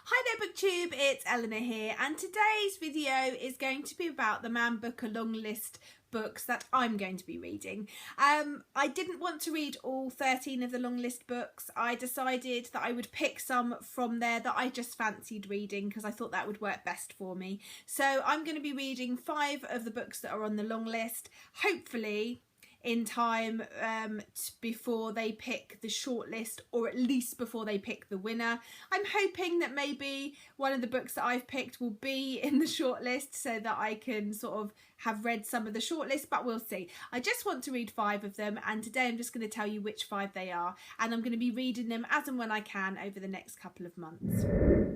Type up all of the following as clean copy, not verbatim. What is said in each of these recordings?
Hi there BookTube, it's Eleanor here, and today's video is going to be about the Manbooker Longlist books that I'm going to be reading. I didn't want to read all 13 of the Longlist books. I decided that I would pick some from there that I just fancied reading because I thought that would work best for me. So I'm going to be reading 5 of the books that are on the long list, hopefully in time before they pick the shortlist, or at least before they pick the winner. I'm hoping that maybe one of the books that I've picked will be in the shortlist so that I can sort of have read some of the shortlist, but we'll see. I just want to read 5 of them, and today I'm just going to tell you which 5 they are, and I'm going to be reading them as and when I can over the next couple of months.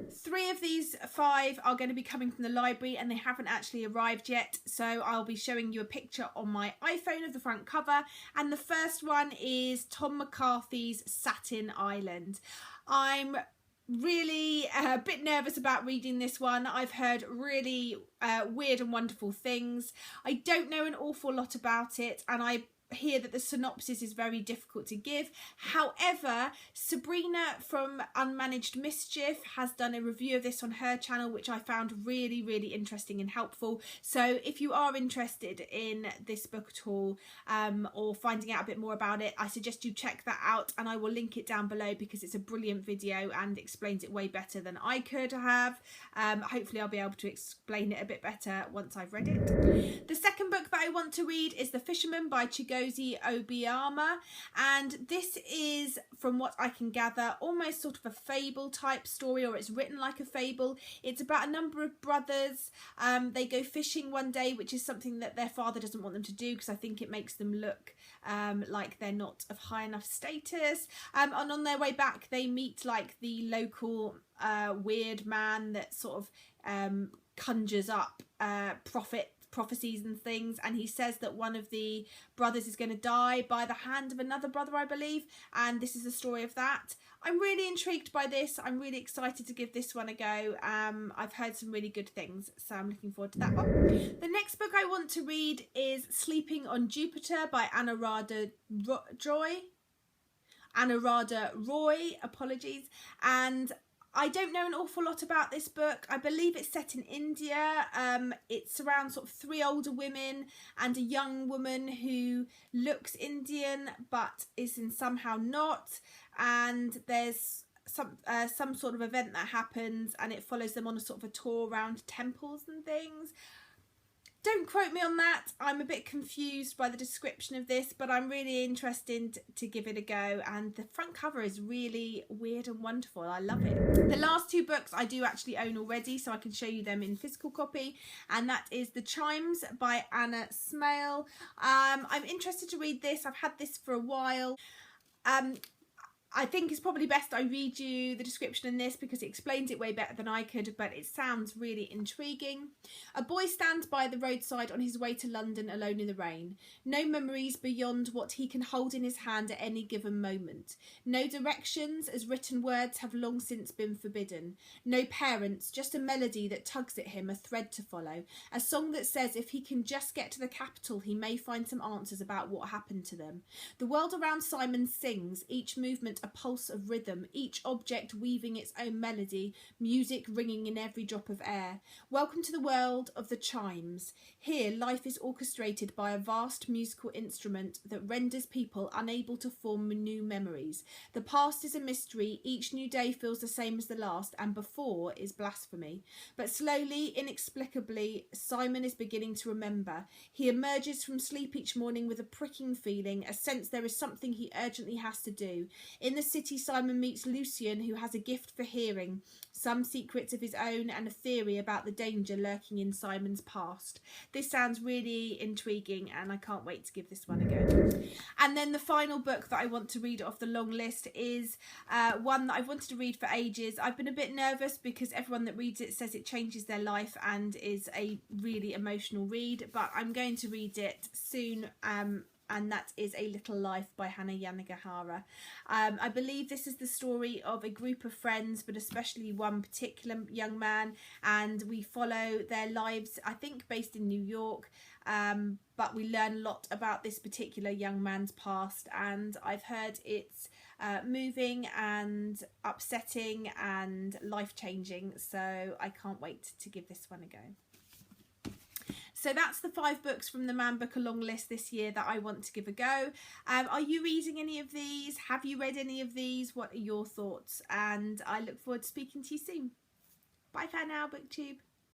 3 of these 5 are going to be coming from the library and they haven't actually arrived yet, so I'll be showing you a picture on my iPhone of the front cover. And the first one is Tom McCarthy's Satin Island. I'm really a bit nervous about reading this one. I've heard really weird and wonderful things. I don't know an awful lot about it, and I hear that the synopsis is very difficult to give. However, Sabrina from Unmanaged Mischief has done a review of this on her channel, which I found really interesting and helpful. So if you are interested in this book at all, or finding out a bit more about it, I suggest you check that out, and I will link it down below because it's a brilliant video and explains it way better than I could have. Hopefully I'll be able to explain it a bit better once I've read it. The second book that I want to read is The Fisherman by Chigozie Obiama, and this is, from what I can gather, almost sort of a fable type story, or it's written like a fable. It's about a number of brothers. They go fishing one day, which is something that their father doesn't want them to do because I think it makes them look like they're not of high enough status. And on their way back they meet like the local weird man that sort of conjures up prophecies and things, and he says that one of the brothers is going to die by the hand of another brother, I believe, and this is the story of that. I'm really intrigued by this. I'm really excited to give this one a go. I've heard some really good things, so I'm looking forward to that one. The next book I want to read is Sleeping on Jupiter by Anuradha Roy, apologies, and I don't know an awful lot about this book. I believe it's set in India. It's around sort of 3 older women and a young woman who looks Indian but is somehow not, and there's some sort of event that happens and it follows them on a sort of a tour around temples and things. Don't quote me on that. I'm a bit confused by the description of this, but I'm really interested to give it a go, and the front cover is really weird and wonderful. I love it. The last 2 books I do actually own already, so I can show you them in physical copy, and that is The Chimes by Anna Smale. I'm interested to read this. I've had this for a while. I think it's probably best I read you the description in this because it explains it way better than I could, but it sounds really intriguing. A boy stands by the roadside on his way to London alone in the rain. No memories beyond what he can hold in his hand at any given moment. No directions, as written words have long since been forbidden. No parents, just a melody that tugs at him, a thread to follow. A song that says if he can just get to the capital, he may find some answers about what happened to them. The world around Simon sings, each movement a pulse of rhythm, each object weaving its own melody, music ringing in every drop of air. Welcome to the world of the chimes. Here, life is orchestrated by a vast musical instrument that renders people unable to form new memories. The past is a mystery, each new day feels the same as the last, and before is blasphemy. But slowly, inexplicably, Simon is beginning to remember. He emerges from sleep each morning with a pricking feeling, a sense there is something he urgently has to do. In the city, Simon meets Lucian, who has a gift for hearing, some secrets of his own and a theory about the danger lurking in Simon's past. This sounds really intriguing and I can't wait to give this one a go. And then the final book that I want to read off the long list is one that I've wanted to read for ages. I've been a bit nervous because everyone that reads it says it changes their life and is a really emotional read, but I'm going to read it soon. And that is A Little Life by Hannah Yanagihara. I believe this is the story of a group of friends, but especially one particular young man, and we follow their lives, I think based in New York, but we learn a lot about this particular young man's past, and I've heard it's moving and upsetting and life-changing. So I can't wait to give this one a go. So that's the 5 books from the Manbooker Longlist this year that I want to give a go. Are you reading any of these? Have you read any of these? What are your thoughts? And I look forward to speaking to you soon. Bye for now, BookTube.